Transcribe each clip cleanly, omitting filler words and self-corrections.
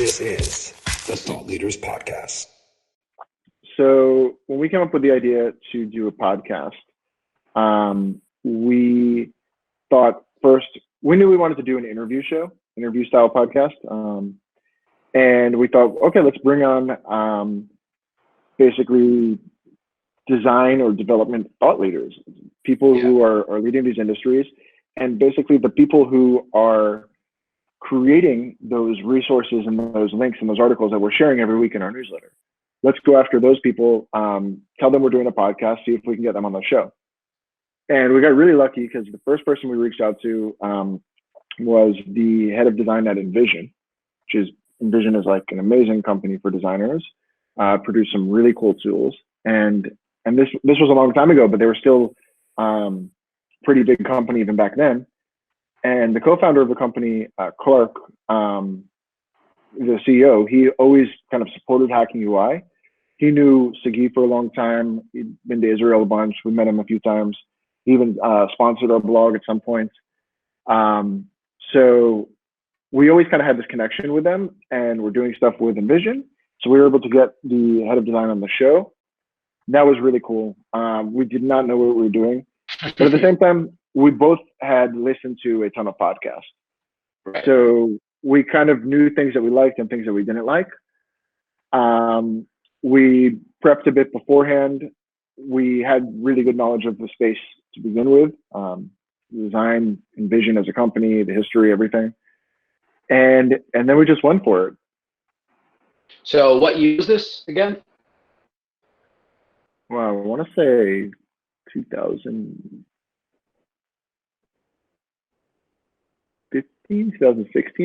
This is the Thought Leaders Podcast. So when we came up with the idea to do a podcast, we thought first, we knew we wanted to do an interview style podcast. And we thought, okay, let's bring on basically design or development thought leaders, people who are leading these industries, and basically the people who are creating those resources and those links and those articles that we're sharing every week in our newsletter. Let's go after those people, tell them we're doing a podcast, see if we can get them on the show. And we got really lucky because the first person we reached out to was the head of design at Envision, Envision is like an amazing company for designers, produce some really cool tools. And this was a long time ago, but they were still pretty big company even back then. And the co-founder of the company, Clark, the CEO, he always kind of supported Hacking UI. He knew Sagi for a long time. He'd been to Israel a bunch. We met him a few times. He even sponsored our blog at some point. So we always kind of had this connection with them, and we're doing stuff with Envision. So we were able to get the head of design on the show. That was really cool. We did not know what we were doing, but at the same time, we both had listened to a ton of podcasts. Right. So we kind of knew things that we liked and things that we didn't like. We prepped a bit beforehand. We had really good knowledge of the space to begin with, design, Envision as a company, the history, everything. And then we just went for it. So what year was this again? Well, I want to say 2016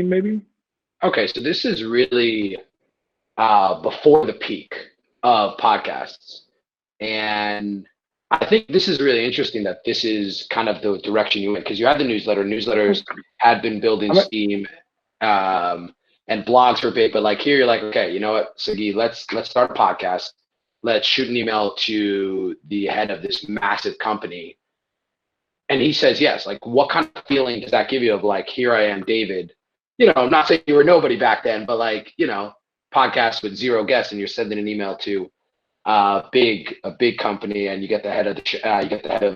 maybe. Okay, so this is really before the peak of podcasts. And I think this is really interesting that this is kind of the direction you went, because you had the newsletter. Newsletters had been building steam, and blogs were big, but like here you're like, okay, you know what, Sagi, let's start a podcast. Let's shoot an email to the head of this massive company. And he says yes. Like, what kind of feeling does that give you of like, here I am, David? You know, I'm not saying you were nobody back then, but like, you know, podcast with 0 guests, and you're sending an email to a big company, and you get the head of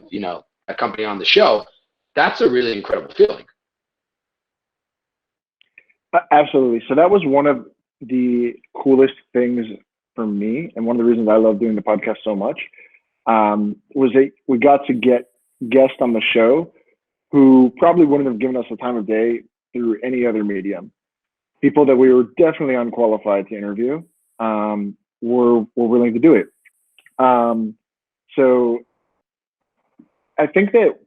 you know, a company on the show. That's a really incredible feeling. Absolutely. So that was one of the coolest things for me, and one of the reasons I love doing the podcast so much, was that we got to get guests on the show who probably wouldn't have given us the time of day through any other medium. People that we were definitely unqualified to interview were willing to do it. So I think that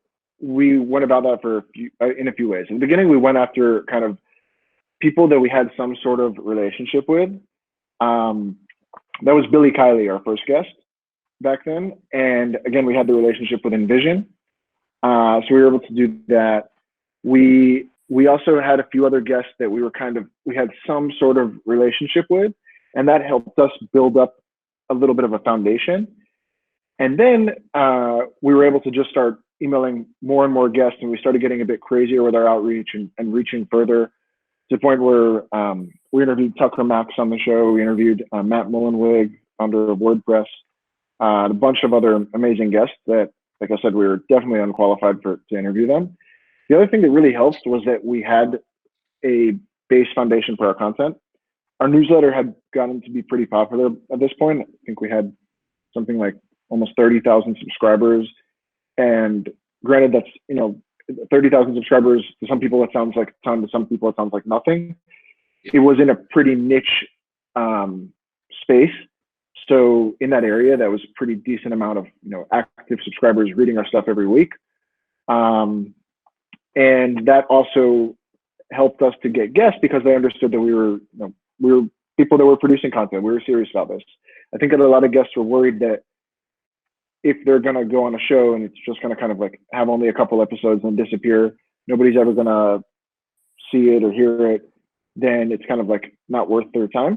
we went about that in a few ways. In the beginning, we went after kind of people that we had some sort of relationship with. That was Billy Kiley, our first guest back then. And again, we had the relationship with Envision. So we were able to do that. We also had a few other guests that we had some sort of relationship with, and that helped us build up a little bit of a foundation. And then we were able to just start emailing more and more guests, and we started getting a bit crazier with our outreach and reaching further, to the point where we interviewed Tucker Max on the show. We interviewed Matt Mullenweg, founder of WordPress, and a bunch of other amazing guests that, like I said, we were definitely unqualified to interview them. The other thing that really helped was that we had a base foundation for our content. Our newsletter had gotten to be pretty popular at this point. I think we had something like almost 30,000 subscribers. And granted, that's, 30,000 subscribers, to some people it sounds like a ton, to some people it sounds like nothing. It was in a pretty niche space. So in that area, that was a pretty decent amount of active subscribers reading our stuff every week. And that also helped us to get guests, because they understood that we were people that were producing content. We were serious about this. I think that a lot of guests were worried that if they're going to go on a show and it's just going to kind of like have only a couple episodes and disappear, nobody's ever going to see it or hear it, then it's kind of like not worth their time.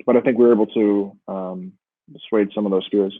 But I think we were able to assuage some of those fears.